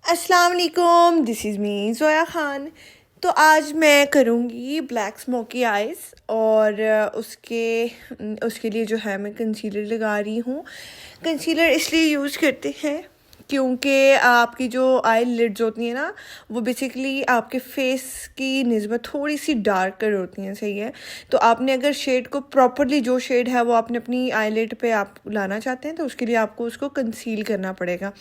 अस्सलाम वालेकुम, this is me Zoya Khan. तो आज मैं करूँगी ब्लैक स्मोकी आइज़ और उसके लिए जो है मैं कंसीलर लगा रही हूँ। कंसीलर इसलिए यूज़ करते हैं क्योंकि आपकी जो आई लिड्स होती हैं ना, वो बेसिकली आपके फेस की निस्बत थोड़ी सी डार्कर होती हैं, सही है। तो आपने अगर शेड को प्रॉपरली, जो शेड है वो आपने अपनी आईलिड पे आप लाना चाहते हैं, तो उसके लिए आपको उसको कंसील करना पड़ेगा।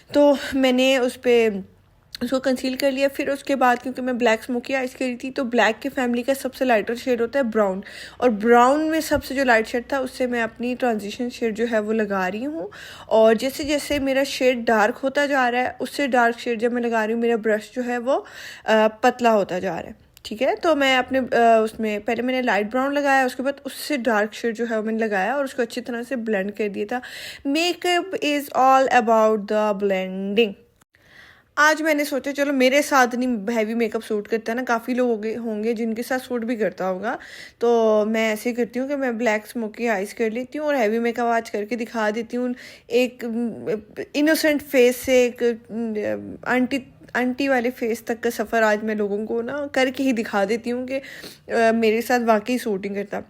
तो मैंने उसको कंसील कर लिया। फिर उसके बाद क्योंकि मैं ब्लैक स्मोकी आइज़ करी थी, तो ब्लैक की फैमिली का सबसे लाइटर शेड होता है ब्राउन, और ब्राउन में सबसे जो लाइट शेड था उससे मैं अपनी ट्रांजिशन शेड जो है वो लगा रही हूँ। और जैसे जैसे मेरा शेड डार्क होता जा रहा है, उससे डार्क शेड जब मैं लगा रही हूँ, मेरा ब्रश जो है वो पतला होता जा रहा है। ठीक है, तो मैं अपने उसमें पहले मैंने लाइट ब्राउन लगाया, उसके बाद उससे डार्क शेड जो है वो मैंने लगाया और उसको अच्छी तरह से ब्लेंड कर दिया था। Makeup is all about the blending. आज मैंने सोचा चलो मेरे साथ नहीं हैवी मेकअप सूट करता है ना, काफ़ी लोग होंगे जिनके साथ सूट भी करता होगा। तो मैं ऐसे करती हूँ कि मैं ब्लैक स्मोकी आइज़ कर लेती हूँ और हैवी मेकअप आज करके दिखा देती हूँ। एक इनोसेंट फेस से एक आंटी आंटी वाले फेस तक का सफ़र आज मैं लोगों को ना करके ही दिखा देती हूँ कि मेरे साथ वाकई सूटिंग करता।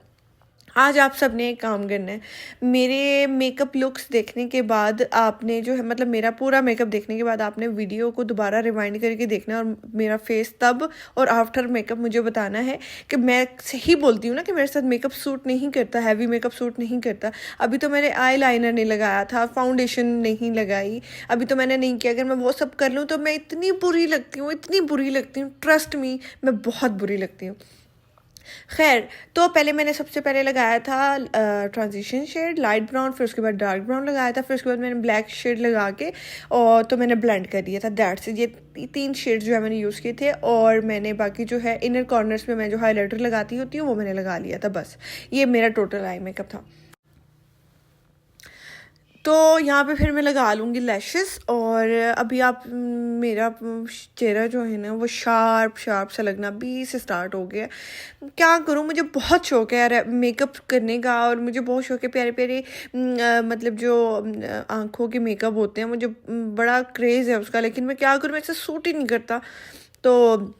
आज आप सब ने एक काम करना है। मेरे मेकअप लुक्स देखने के बाद आपने जो है, मतलब मेरा पूरा मेकअप देखने के बाद आपने वीडियो को दोबारा रिवाइंड करके देखना और मेरा फेस तब और आफ्टर मेकअप मुझे बताना है कि मैं सही बोलती हूँ ना कि मेरे साथ मेकअप सूट नहीं करता, हैवी मेकअप सूट नहीं करता। अभी तो मैंने आई लाइनर नहीं लगाया था, फाउंडेशन नहीं लगाई, अभी तो मैंने नहीं किया। अगर मैं वो सब कर लूँ तो मैं इतनी बुरी लगती हूँ, इतनी बुरी लगती हूँ, ट्रस्ट मी, मैं बहुत बुरी लगती हूँ। खैर, तो पहले मैंने सबसे पहले लगाया था ट्रांजिशन शेड लाइट ब्राउन, फिर उसके बाद डार्क ब्राउन लगाया था, फिर उसके बाद मैंने ब्लैक शेड लगा के और तो मैंने ब्लेंड कर दिया था। That's it. ये 3 शेड जो है मैंने यूज़ किए थे और मैंने बाकी जो है इनर कॉर्नर्स में मैं जो हाइलाइटर लगाती होती हूँ वो मैंने लगा लिया था। बस ये मेरा टोटल आई मेकअप था। तो यहाँ पे फिर मैं लगा लूँगी लैशेस और अभी आप मेरा चेहरा जो है ना वो शार्प शार्प सा लगना अभी से स्टार्ट हो गया। क्या करूँ, मुझे बहुत शौक है यार मेकअप करने का और मुझे बहुत शौक है प्यारे प्यारे मतलब जो आँखों के मेकअप होते हैं, मुझे बड़ा क्रेज़ है उसका। लेकिन मैं क्या करूँ, मेरे से सूट ही नहीं करता। तो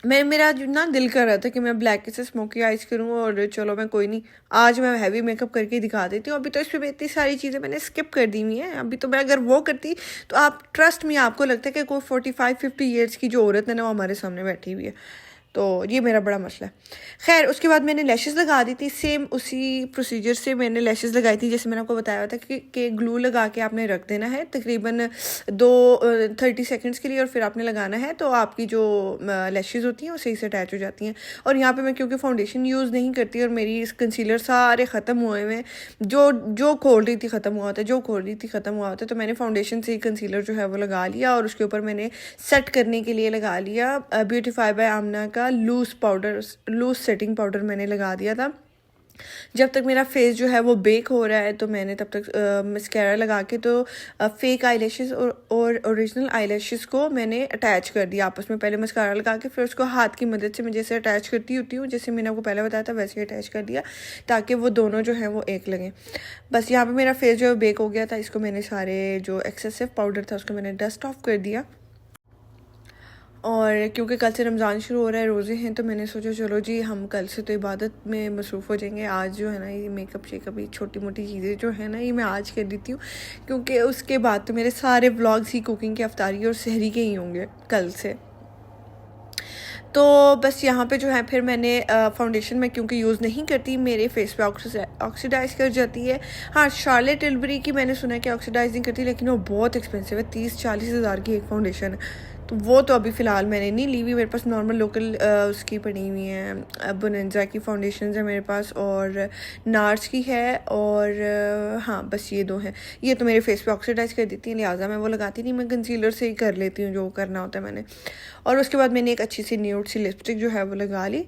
मेरा जो ना दिल कर रहा था कि मैं ब्लैक से स्मोकी आइज़ करूँ और चलो मैं कोई नहीं, आज मैं हैवी मेकअप करके दिखा देती हूँ। अभी तो इसमें इतनी सारी चीज़ें मैंने स्किप कर दी हुई हैं। अभी तो मैं अगर वो करती तो आप ट्रस्ट में, आपको लगता है कि कोई 45-50 ईयर्स की जो औरत है ना वो हमारे सामने बैठी हुई है। तो ये मेरा बड़ा मसला है। खैर, उसके बाद मैंने लैशेस लगा दी थी, सेम उसी प्रोसीजर से मैंने लैशेस लगाई थी जैसे मैंने आपको बताया था कि ग्लू लगा के आपने रख देना है तकरीबन 30 सेकंड्स के लिए और फिर आपने लगाना है, तो आपकी जो लैशेस होती हैं वो सही से अटैच हो जाती हैं। और यहाँ पे मैं क्योंकि फाउंडेशन यूज़ नहीं करती और मेरी कंसीलर सारे ख़त्म हुए हुए, जो जो खोल रही थी ख़त्म हुआ होता है, जो खोल रही थी ख़त्म हुआ होता है, तो मैंने फाउंडेशन से ही कंसीलर जो है वो लगा लिया और उसके ऊपर मैंने सेट करने के लिए लगा लिया ब्यूटीफाई बाय आमना का loose powder, loose setting powder मैंने लगा दिया था। जब तक मेरा फेस जो है वो बेक हो रहा है तो मैंने तब तक मस्कारा लगा के तो फेक आईलैशेस और ओरिजिनल आईलैशेस को मैंने अटैच कर दिया आपस में। पहले मस्कारा लगा के फिर उसको हाथ की मदद से मैं जैसे अटैच करती होती हूँ, जैसे मैंने आपको पहले बताया था वैसे ही अटैच कर दिया ताकि वो दोनों जो हैं वो एक लगें। बस यहाँ पर मेरा फेस जो है बेक हो गया था, इसको मैंने सारे जो एक्सेसिव पाउडर था उसको मैंने डस्ट ऑफ कर दिया। और क्योंकि कल से रमज़ान शुरू हो रहा है, रोज़े हैं, तो मैंने सोचा चलो जी हम कल से तो इबादत में मसरूफ़ हो जाएंगे। आज जो है ना ये मेकअप शेकअप, ये छोटी मोटी चीज़ें जो है ना ये मैं आज कर देती हूँ क्योंकि उसके बाद तो मेरे सारे व्लॉग्स ही कुकिंग के, अफ्तारी और सहरी के ही होंगे कल से। तो बस यहाँ पे जो है फिर मैंने फाउंडेशन में क्योंकि यूज़ नहीं करती, मेरे फेस पे ऑक्सीडाइज़ कर जाती है। हाँ, शार्लेट टिल्बरी की मैंने सुना है कि ऑक्सीडाइज़ नहीं करती, लेकिन वो बहुत एक्सपेंसिव है, 30-40 हज़ार की एक फाउंडेशन है। तो वो तो अभी फ़िलहाल मैंने नहीं ली हुई, मेरे पास नॉर्मल लोकल उसकी पड़ी हुई हैं, बोनेंजा की फाउंडेशन है मेरे पास और नार्स की है और हाँ बस ये 2 हैं। ये तो मेरे फेस पे ऑक्सीडाइज़ कर देती हैं, लिहाजा मैं वो लगाती नहीं, मैं कंसीलर से ही कर लेती हूँ जो करना होता है मैंने। और उसके बाद मैंने एक अच्छी सी न्यूड सी लिपस्टिक जो है वो लगा ली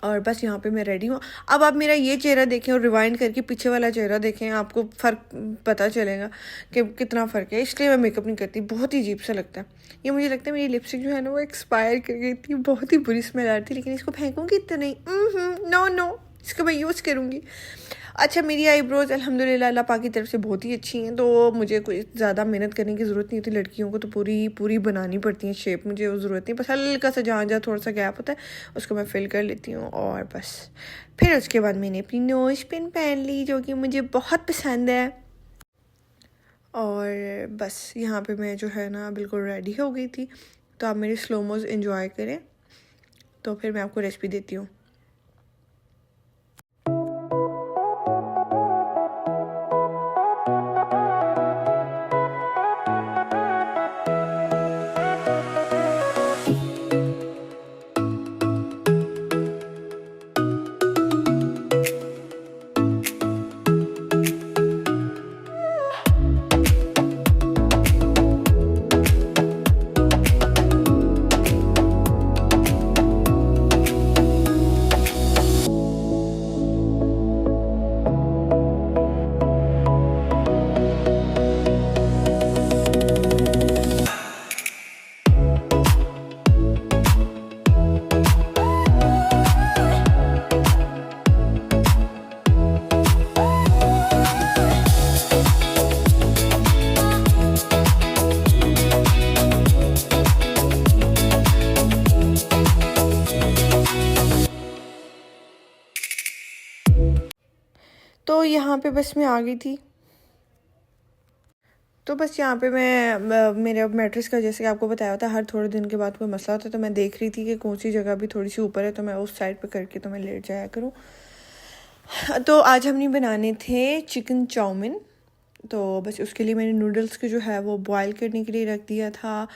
और बस यहाँ पे मैं रेडी हूँ। अब आप मेरा ये चेहरा देखें और रिवाइंड करके पीछे वाला चेहरा देखें, आपको फ़र्क पता चलेगा कि कितना फ़र्क है। इसलिए मैं मेकअप नहीं करती, बहुत ही अजीब सा लगता है ये। मुझे लगता है मेरी लिपस्टिक जो है ना वो एक्सपायर कर गई थी, बहुत ही बुरी स्मेल आ रही थी, लेकिन इसको फेंकूँगी तो नहीं, नो नो, इसको मैं यूज़ करूँगी। अच्छा, मेरी आईब्रोज़ अल्हम्दुलिल्लाह अल्लाह पाक की तरफ से बहुत ही अच्छी हैं, तो मुझे कोई ज़्यादा मेहनत करने की ज़रूरत नहीं होती। लड़कियों को तो पूरी पूरी बनानी पड़ती है शेप, मुझे वो ज़रूरत नहीं, बस हल्का सा जहाँ जहाँ थोड़ा सा गैप होता है उसको मैं फिल कर लेती हूँ और बस। फिर उसके बाद मैंने अपनी नोज़ पिन पहन ली जो कि मुझे बहुत पसंद है, और बस यहाँ पे मैं जो है ना बिल्कुल रेडी हो गई थी। तो आप मेरे स्लो मोज़ इंजॉय करें, तो फिर मैं आपको रेसिपी देती हूँ। तो यहाँ पे बस मैं आ गई थी। तो बस यहाँ पे मैं मेरे मैट्रेस का, जैसे कि आपको बताया था, हर थोड़े दिन के बाद कोई मसला होता है, तो मैं देख रही थी कि कौन सी जगह भी थोड़ी सी ऊपर है, तो मैं उस साइड पे करके तो मैं लेट जाया करूँ। तो आज हमने बनाने थे चिकन चाउमीन, तो बस उसके लिए मैंने नूडल्स को जो है वो बॉईल करने के लिए रख दिया था।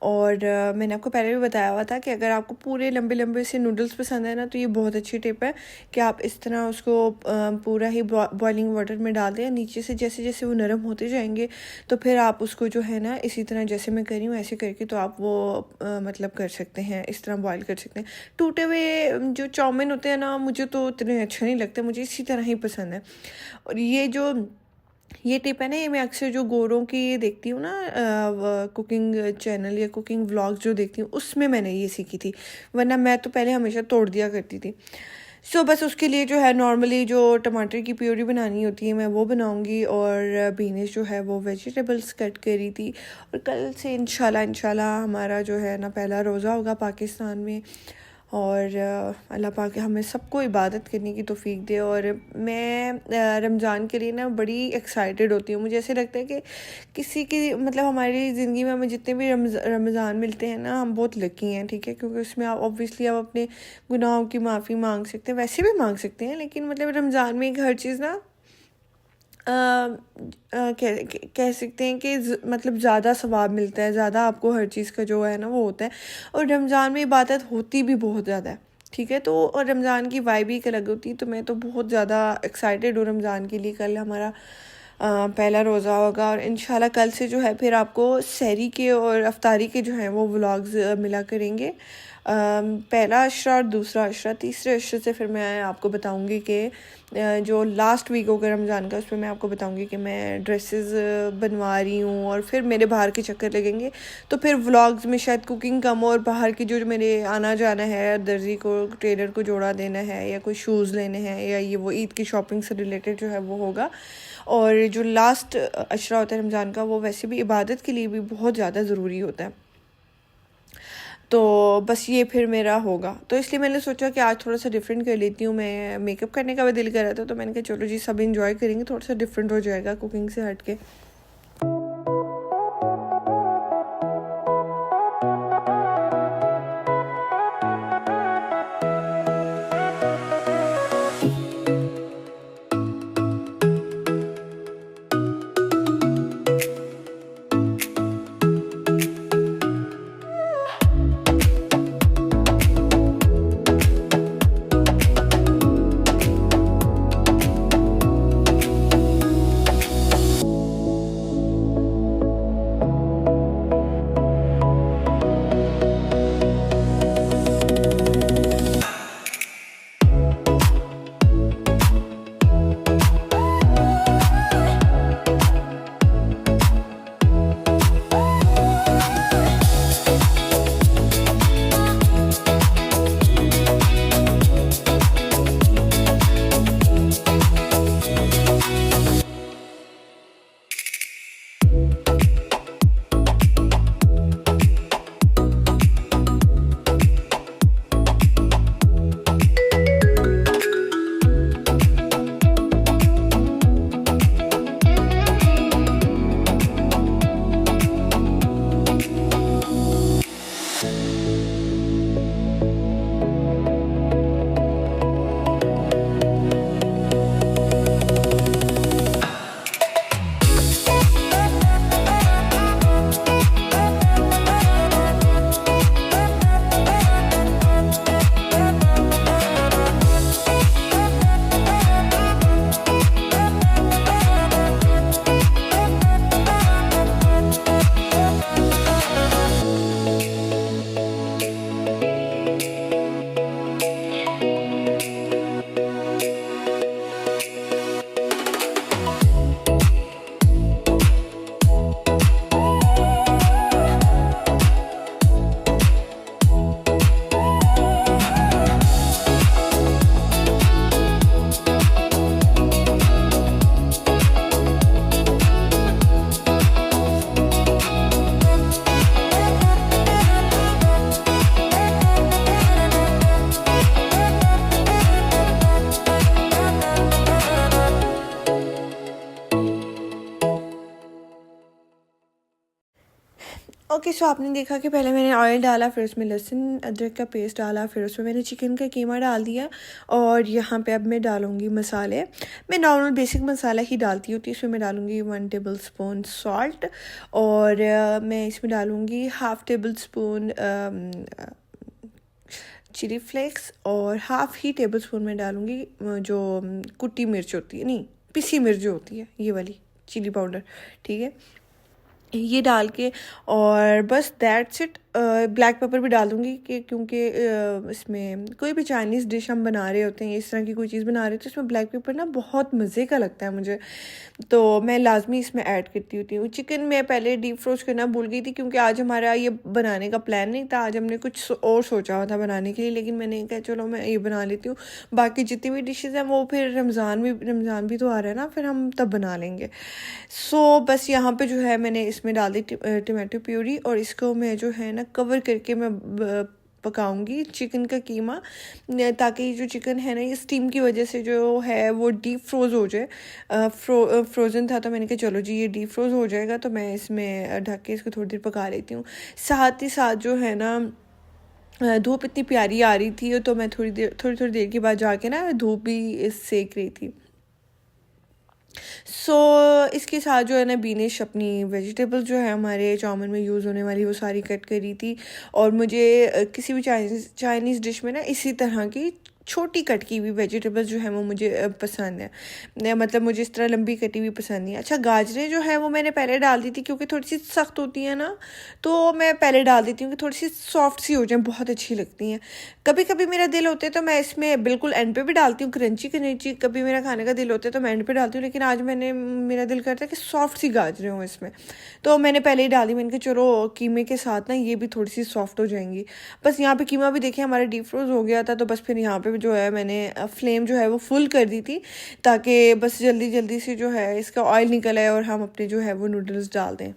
और मैंने आपको पहले भी बताया हुआ था कि अगर आपको पूरे लंबे लंबे से नूडल्स पसंद है ना, तो ये बहुत अच्छी टिप है कि आप इस तरह उसको पूरा ही बॉइलिंग वाटर में डाल दें। नीचे से जैसे जैसे वो नरम होते जाएंगे तो फिर आप उसको जो है ना इसी तरह जैसे मैं करी हूँ ऐसे करके तो आप वो मतलब कर सकते हैं, इस तरह बॉईल कर सकते हैं। टूटे हुए जो चाउमीन होते हैं ना, मुझे तो इतने अच्छे नहीं लगते, मुझे इसी तरह ही पसंद है। और ये टिप है ना, ये मैं अक्सर जो गोरों की देखती हूँ ना कुकिंग चैनल या कुकिंग व्लॉग्स जो देखती हूँ उसमें मैंने ये सीखी थी, वरना मैं तो पहले हमेशा तोड़ दिया करती थी। सो बस उसके लिए जो है नॉर्मली जो टमाटर की प्यूरी बनानी होती है मैं वो बनाऊंगी, और बीन्स जो है वो वेजिटेबल्स कट करी थी। और कल से इंशाल्लाह हमारा जो है ना पहला रोज़ा होगा पाकिस्तान में, और अल्लाह पाक हमें सबको इबादत करने की तौफीक दे। और मैं रमज़ान के लिए ना बड़ी एक्साइटेड होती हूँ। मुझे ऐसे लगता है कि किसी की मतलब हमारी ज़िंदगी में हमें जितने भी रमज़ान मिलते हैं ना, हम बहुत लकी हैं, ठीक है, क्योंकि उसमें आप ऑब्वियसली आप अपने गुनाहों की माफ़ी मांग सकते हैं, वैसे भी मांग सकते हैं, लेकिन मतलब रमज़ान में एक हर चीज़ ना कह सकते हैं कि मतलब ज़्यादा सवाब मिलता है, ज़्यादा आपको हर चीज़ का जो है ना वो होता है। और रमज़ान में इबादत होती भी बहुत ज़्यादा है, ठीक है। तो और रमज़ान की वाइब भी एक अलग होती है, तो मैं तो बहुत ज़्यादा एक्साइटेड हूँ रमज़ान के लिए। कल हमारा पहला रोज़ा होगा, और इंशाल्लाह कल से जो है फिर आपको सहरी के और अफ्तारी के जो हैं वो व्लॉग्स मिला करेंगे। पहला अशरा और दूसरा अशरा, तीसरे अशरे से फिर मैं आपको बताऊंगी कि जो लास्ट वीक होगा रमज़ान का, उसमें मैं आपको बताऊंगी कि मैं ड्रेसेस बनवा रही हूँ, और फिर मेरे बाहर के चक्कर लगेंगे, तो फिर व्लॉग्स में शायद कुकिंग कम और बाहर की जो मेरे आना जाना है, दर्जी को टेलर को जोड़ा देना है, या कोई शूज़ लेने हैं, या ये वो ईद की शॉपिंग से रिलेटेड जो है वो होगा। और जो लास्ट अशरा होता है रमज़ान का, वो वैसे भी इबादत के लिए भी बहुत ज़्यादा ज़रूरी होता है। तो बस ये फिर मेरा होगा, तो इसलिए मैंने सोचा कि आज थोड़ा सा डिफरेंट कर लेती हूँ। मैं मेकअप करने का भी दिल कर रहा था, तो मैंने कहा चलो जी सब इंजॉय करेंगे, थोड़ा सा डिफरेंट हो जाएगा कुकिंग से हट के। ओके, सो आपने देखा कि पहले मैंने ऑयल डाला, फिर उसमें लहसुन अदरक का पेस्ट डाला, फिर उसमें मैंने चिकन का कीमा डाल दिया। और यहाँ पे अब मैं डालूँगी मसाले। मैं नॉर्मल बेसिक मसाला ही डालती होती, इसमें मैं डालूँगी 1 टेबल स्पून सॉल्ट, और मैं इसमें डालूँगी half tablespoon chilli flakes, और हाफ़ ही टेबल स्पून में डालूँगी जो कुटी मिर्च होती है, नहीं पिसी मिर्च जो होती है, ये वाली चिली पाउडर, ठीक है। ये डाल के और बस दैट्स इट। ब्लैक पेपर भी डाल दूँगी कि क्योंकि इसमें कोई भी चाइनीज़ डिश हम बना रहे होते हैं, इस तरह की कोई चीज़ बना रहे होते हैं, इसमें ब्लैक पेपर ना बहुत मज़े का लगता है मुझे, तो मैं लाजमी इसमें ऐड करती होती हूँ। चिकन मैं पहले डीप फ्रोज करना भूल गई थी, क्योंकि आज हमारा ये बनाने का प्लान नहीं था, आज हमने कुछ और सोचा हुआ था बनाने के लिए, लेकिन मैंने कहा चलो मैं ये बना लेती हूँ। बाकी जितनी भी डिशेज़ हैं वो फिर रमज़ान भी तो आ रहा है ना, फिर हम तब बना लेंगे। सो बस यहाँ पे जो है मैंने इसमें डाल दी टमाटो प्यूरी, और इसको मैं जो है ना कवर करके मैं पकाऊंगी चिकन का कीमा, ताकि जो चिकन है ना ये स्टीम की वजह से जो है वो डीप फ्रोज़ हो जाए। फ्रोज़न था तो मैंने कहा चलो जी ये डीप फ्रोज़ हो जाएगा, तो मैं इसमें ढक के इसको थोड़ी देर पका लेती हूँ। साथ ही साथ जो है ना धूप इतनी प्यारी आ रही थी, तो मैं थोड़ी देर के बाद जाके ना धूप भी सेक रही थी। इसके साथ जो है ना बीनिश अपनी वेजिटेबल जो है हमारे चाउमीन में यूज़ होने वाली वो सारी कट करी थी। और मुझे किसी भी चाइनीज़ डिश में ना इसी तरह की छोटी कट की हुई वेजिटेबल्स जो है वो मुझे पसंद है, मतलब मुझे इस तरह लंबी कटी हुई पसंद नहीं है। अच्छा, गाजरें जो है वो मैंने पहले डाल दी थी, क्योंकि थोड़ी सी सख्त होती है ना, तो मैं पहले डाल देती हूँ कि थोड़ी सी सॉफ्ट सी हो जाए, बहुत अच्छी लगती हैं। कभी कभी मेरा दिल होता है तो मैं इसमें बिल्कुल एंड पे भी डालती हूँ, क्रंची, कभी मेरा खाने का दिल होता है तो मैं एंड पे डालती हूँ, लेकिन आज मेरा दिल करता है कि सॉफ्ट सी गाजरें हों इसमें, तो मैंने पहले ही डाली। मैंने कहा चलो कीमे के साथ ना ये भी थोड़ी सी सॉफ्ट हो जाएंगी। बस यहाँ पे कीमा भी देखें हमारा डीप फ्रोज हो गया था, तो बस फिर यहाँ पे जो है मैंने फ्लेम जो है वो फुल कर दी थी, ताकि बस जल्दी से जो है इसका ऑयल निकल आए और हम अपने जो है वो नूडल्स डाल दें।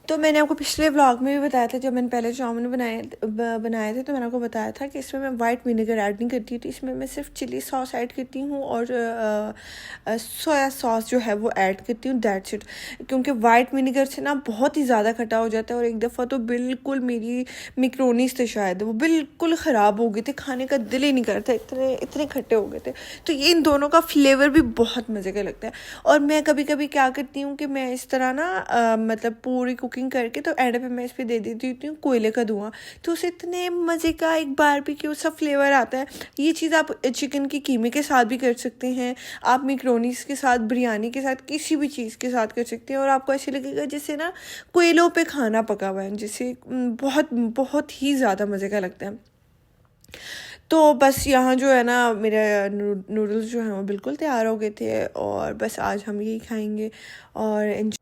तो मैंने आपको पिछले व्लॉग में भी बताया था, जब मैंने पहले चाउमीन बनाए थे तो मैंने आपको बताया था कि इसमें मैं वाइट विनेगर ऐड नहीं करती थी, इसमें मैं सिर्फ चिली सॉस ऐड करती हूँ और सोया सॉस जो है वो ऐड करती हूँ, दैट्स इट। क्योंकि वाइट विनेगर से ना बहुत ही ज़्यादा खट्टा हो जाता है, और एक दफ़ा तो बिल्कुल मेरी मैक्रोनीज थे शायद, वो बिल्कुल ख़राब हो गए थे, खाने का दिल ही नहीं करता, इतने इतने खट्टे हो गए थे। तो ये इन दोनों का फ्लेवर भी बहुत मज़े का लगता है। और मैं कभी कभी क्या करती हूँ कि मैं इस तरह ना मतलब पूरी कुकिंग करके तो एंड पे मैं इस पर दे देती हूँ कोयले का धुआं, तो उससे इतने मज़े का एक बारबेक्यू सा फ्लेवर आता है। ये चीज़ आप चिकन की कीमे के साथ भी कर सकते हैं, आप मैक्रोनीज के साथ, बिरयानी के साथ, किसी भी चीज़ के साथ कर सकते हैं, और आपको ऐसे लगेगा जैसे ना कोयलों पे खाना पका हुआ है, जिससे बहुत बहुत ही ज़्यादा मज़े का लगता है। तो बस यहाँ जो है ना मेरे नूडल्स जो हैं वो बिल्कुल तैयार हो गए थे, और बस आज हम यही खाएंगे। और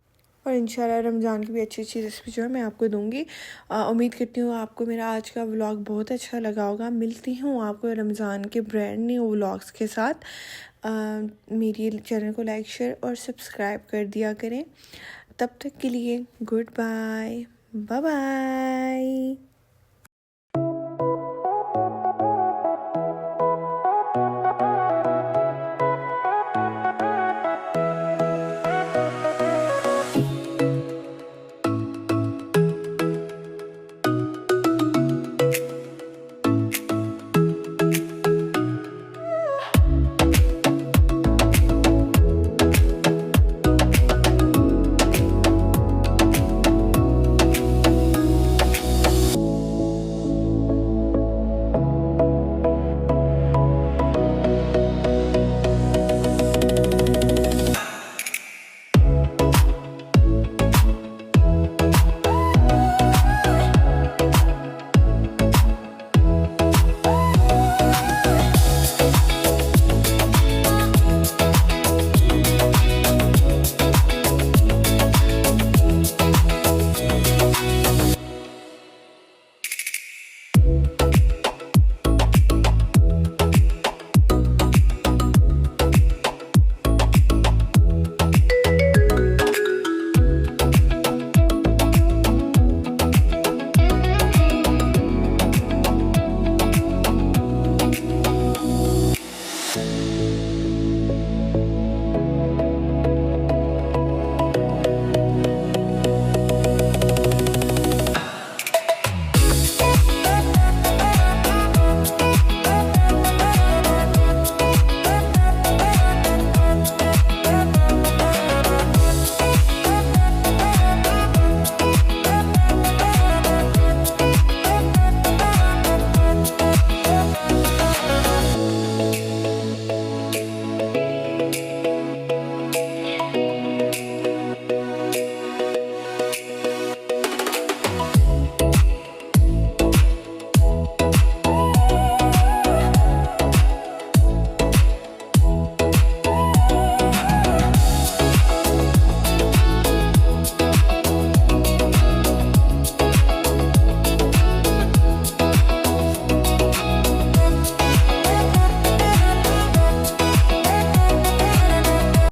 इंशाल्लाह रमज़ान की भी अच्छी अच्छी रेसिपी जो है मैं आपको दूंगी। उम्मीद करती हूँ आपको मेरा आज का व्लॉग बहुत अच्छा लगा होगा। मिलती हूँ आपको रमज़ान के ब्रांड न्यू व्लॉग्स के साथ। मेरी चैनल को लाइक, शेयर और सब्सक्राइब कर दिया करें। तब तक के लिए गुड बाय, बाय बाय।